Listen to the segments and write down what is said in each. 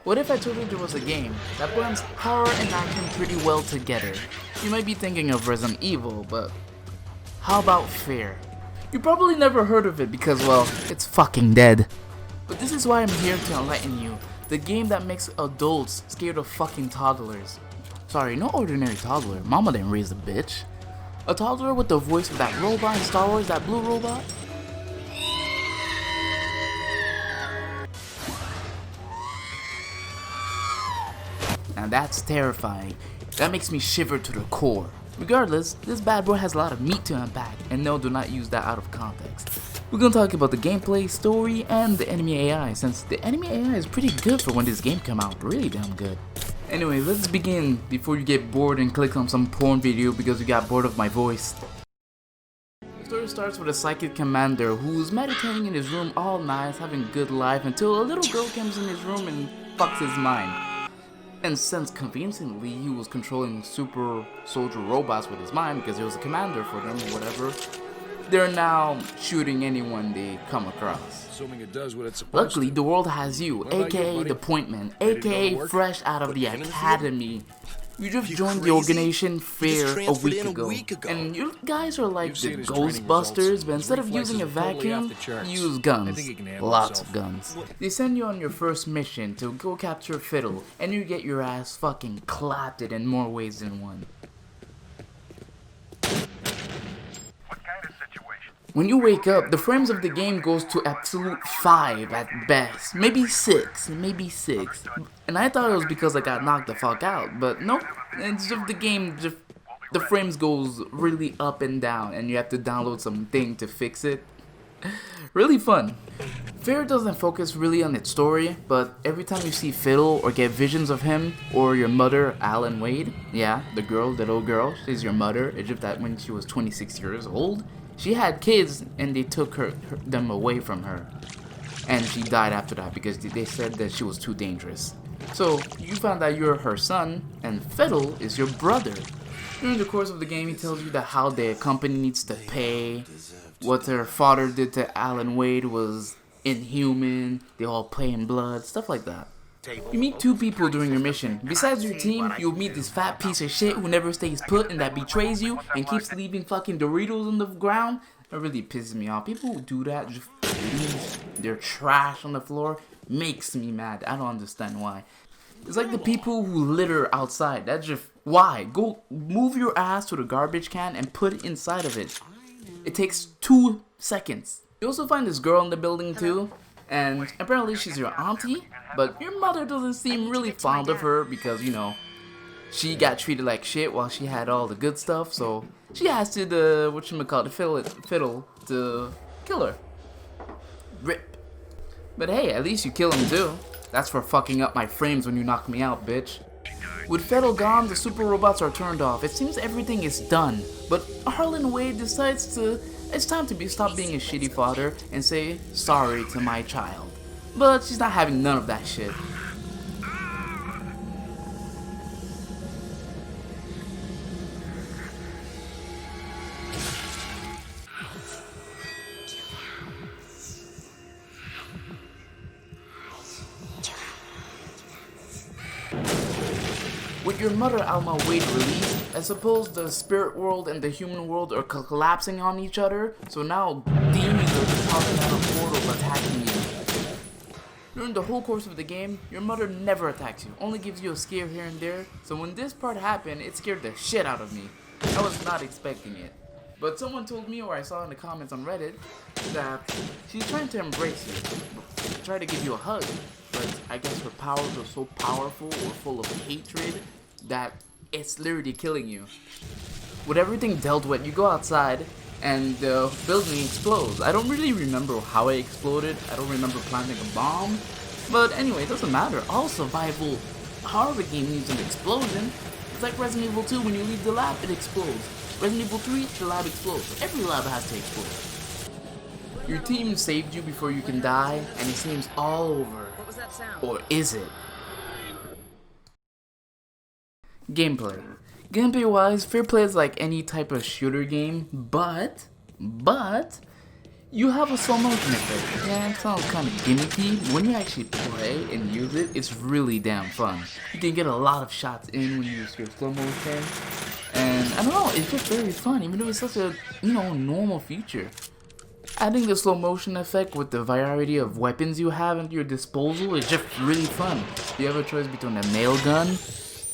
What if I told you there was a game that blends horror and action pretty well together? You might be thinking of Resident Evil, but how about F.e.a.r? You probably never heard of it because, well, it's fucking dead. But this is why I'm here to enlighten you. The game that makes adults scared of fucking toddlers. Sorry, no ordinary toddler. Mama didn't raise a bitch. A toddler with the voice of that robot in Star Wars, that blue robot? Now that's terrifying. That makes me shiver to the core. Regardless, this bad boy has a lot of meat to unpack, and no, do not use that out of context. We're gonna talk about the gameplay, story, and the enemy AI, since the enemy AI is pretty good for when this game came out, really damn good. Anyway, let's begin before you get bored and click on some porn video because you got bored of my voice. The story starts with a psychic commander who's meditating in his room all night, having a good life, until a little girl comes in his room and fucks his mind. And since conveniently he was controlling super soldier robots with his mind because he was a commander for them or whatever, they're now shooting anyone they come across. Assuming it does what it's supposed Luckily, to. the world has you, aka the Appointment, aka fresh out of the academy. You just joined the organization F.e.a.r a week ago, and you guys are like the Ghostbusters, but instead of using a vacuum, you use guns. Lots of guns. They send you on your first mission to go capture Fiddle, and you get your ass fucking clapped in more ways than one. When you wake up, the frames of the game goes to absolute 5 at best, maybe 6. And I thought it was because I got knocked the fuck out, but nope. It's just the game, the frames goes really up and down, and you have to download something to fix it. Really fun. F.e.a.r doesn't focus really on its story, but every time you see Fiddle or get visions of him or your mother, Alan Wade, yeah, the little girl, she's your mother. It's just that when she was 26 years old, she had kids and they took them away from her. And she died after that because they said that she was too dangerous. So you found out you're her son and Fiddle is your brother. During the course of the game, he tells you that how their company needs to pay, what their father did to Alan Wade was inhuman, they all play in blood, stuff like that. You meet 2 people during your mission. Besides your team, you'll meet this fat piece of shit who never stays put and that betrays you and keeps leaving fucking Doritos on the ground. That really pisses me off. People who do that, just leave their trash on the floor, makes me mad. I don't understand why. It's like the people who litter outside. That's just, why? Go move your ass to the garbage can and put it inside of it. It takes 2 seconds. You also find this girl in the building too. And apparently she's your auntie, but your mother doesn't seem really fond of her because, you know, she got treated like shit while she had all the good stuff, so she has to, Fiddle to kill her. RIP. But hey, at least you kill him too. That's for fucking up my frames when you knock me out, bitch. With Fiddle gone, the super robots are turned off. It seems everything is done, but Harlan Wade decides it's time to stop being a shitty father and say sorry to my child. But she's not having none of that shit. With your mother Alma Wade released, I suppose the spirit world and the human world are collapsing on each other, so now demons are just popping out of portals attacking you. During the whole course of the game, your mother never attacks you, only gives you a scare here and there, so when this part happened, it scared the shit out of me. I was not expecting it. But someone told me, or I saw in the comments on Reddit, that she's trying to embrace you, try to give you a hug, but I guess her powers are so powerful or full of hatred that it's literally killing you. With everything dealt with, you go outside and the building explodes. I don't really remember how it exploded. I don't remember planting a bomb. But anyway, it doesn't matter. All survival horror game needs an explosion. It's like Resident Evil 2, when you leave the lab, it explodes. Resident Evil 3, the lab explodes. Every lab has to explode. Your team saved you before you can die, and it seems all over. What was that sound? Or is it? Gameplay. Gameplay wise, F.e.a.r plays like any type of shooter game, but but you have a slow motion effect. Yeah, it sounds kind of gimmicky. When you actually play and use it, it's really damn fun. You can get a lot of shots in when you use your slow motion. And I don't know, it's just very fun, even though it's such a, normal feature. Adding the slow motion effect with the variety of weapons you have at your disposal is just really fun. You have a choice between a nail gun,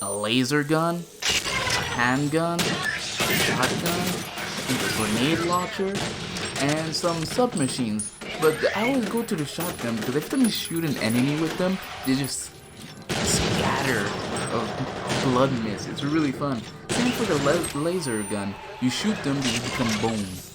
a laser gun, a handgun, a shotgun, a grenade launcher, and some submachines. But I always go to the shotgun because every time you shoot an enemy with them, they just scatter of blood mist. It's really fun. Same for the laser gun. You shoot them, they become bones.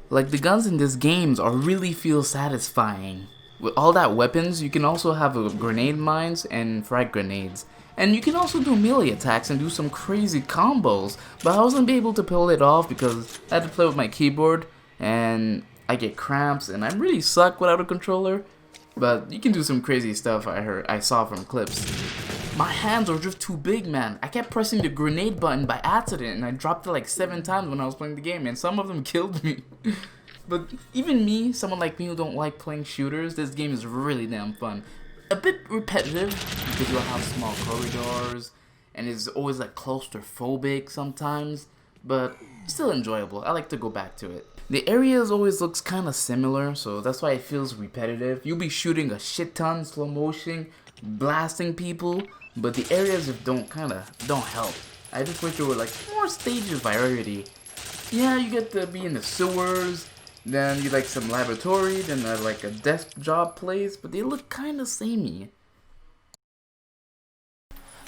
Like, the guns in this games really feel satisfying. With all that weapons, you can also have grenade mines and frag grenades. And you can also do melee attacks and do some crazy combos. But I wasn't able to pull it off because I had to play with my keyboard and I get cramps and I really suck without a controller. But you can do some crazy stuff I saw from clips. My hands are just too big, man. I kept pressing the grenade button by accident and I dropped it like 7 times when I was playing the game and some of them killed me. But even me, someone like me who don't like playing shooters, this game is really damn fun. A bit repetitive because you'll have small corridors and it's always like claustrophobic sometimes, but still enjoyable. I like to go back to it. The areas always looks kind of similar, so that's why it feels repetitive. You'll be shooting a shit ton, slow motion, blasting people, but the areas just don't help. I just wish there were like more stage of variety. Yeah, you get to be in the sewers, then you like some laboratory, then like a desk job place, but they look kind of samey.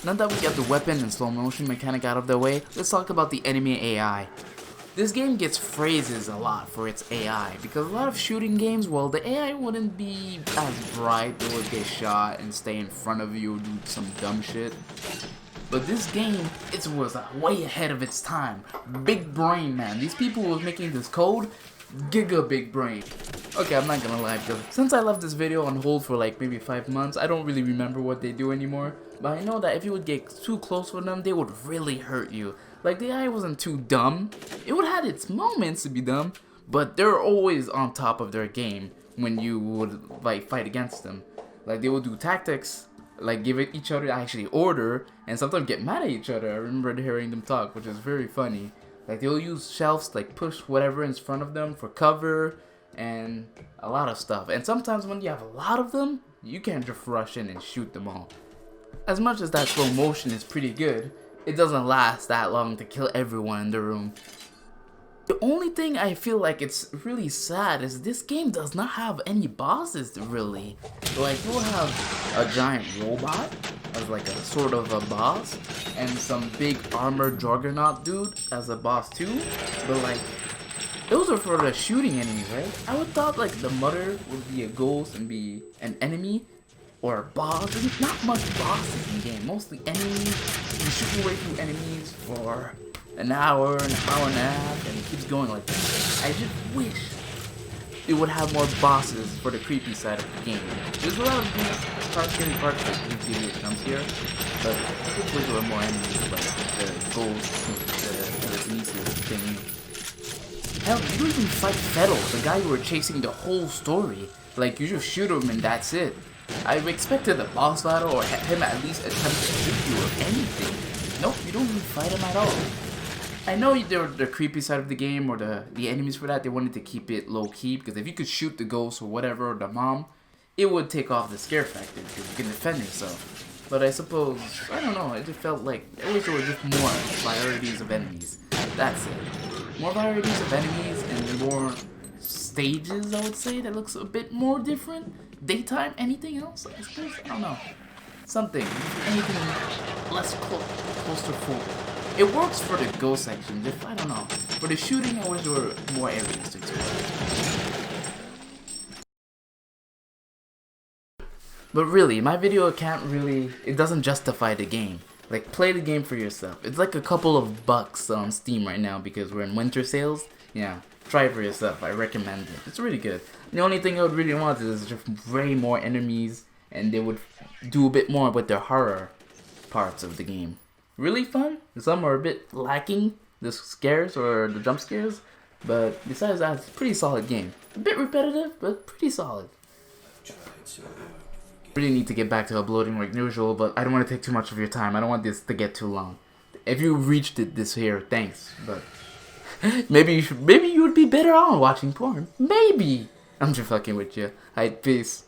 Now that we got the weapon and slow motion mechanic out of the way, let's talk about the enemy AI. This game gets phrases a lot for its AI, because a lot of shooting games, well, the AI wouldn't be as bright, they would get shot and stay in front of you or do some dumb shit. But this game, it was way ahead of its time. Big brain, man. These people who was making this code, giga big brain. Okay, I'm not gonna lie, because since I left this video on hold for like maybe 5 months, I don't really remember what they do anymore. But I know that if you would get too close with them, they would really hurt you. Like, the AI wasn't too dumb. It would have its moments to be dumb, but they're always on top of their game when you would like fight against them. Like, they would do tactics, like give each other actually order, and sometimes get mad at each other. I remember hearing them talk, which is very funny. Like, they'll use shelves, like push whatever in front of them for cover, and a lot of stuff. And sometimes when you have a lot of them, you can't just rush in and shoot them all. As much as that slow motion is pretty good, it doesn't last that long to kill everyone in the room. The only thing I feel like it's really sad is this game does not have any bosses really. Like, you'll have a giant robot as like a sort of a boss, and some big armored juggernaut dude as a boss too, but like, those are for the shooting enemies, right? I would thought like the mother would be a ghost and be an enemy, or a boss. There's not much bosses in the game, mostly enemies. You shoot your way through enemies for an hour and a half, and it keeps going like that. I just wish it would have more bosses for the creepy side of the game. There's a lot of good scary parts that creepy jumps here, but I just wish there were more enemies like the ghost, the telekinesis thing. Hell, you don't even fight Fettel, the guy you were chasing the whole story. Like, you just shoot him and that's it. I expected a boss battle or him at least attempt to shoot you or anything. Nope, you don't even fight him at all. I know the creepy side of the game or the enemies for that, they wanted to keep it low key because if you could shoot the ghost or whatever or the mom, it would take off the scare factor because you can defend yourself. But I suppose, I don't know, it just felt like I wish there were just more varieties of enemies. That's it. More varieties of enemies and more stages, I would say, that looks a bit more different. Daytime, anything else? I suppose, I don't know. Something, anything less claustrophobic. It works for the ghost section, I don't know. For the shooting, I wish there were more areas to explore. But really, my video it doesn't justify the game. Like, play the game for yourself. It's like a couple of bucks on Steam right now because we're in winter sales. Yeah, try it for yourself. I recommend it. It's really good. The only thing I would really want is just way more enemies, and they would do a bit more with their horror parts of the game. Really fun. Some are a bit lacking, the scares or the jump scares, But besides that, it's a pretty solid game. A bit repetitive, but pretty solid. Really need to get back to uploading like usual, but I don't want to take too much of your time. I don't want this to get too long. If you reached it this here, thanks. But maybe you would be better on watching porn. Maybe. I'm just fucking with you. Alright, peace.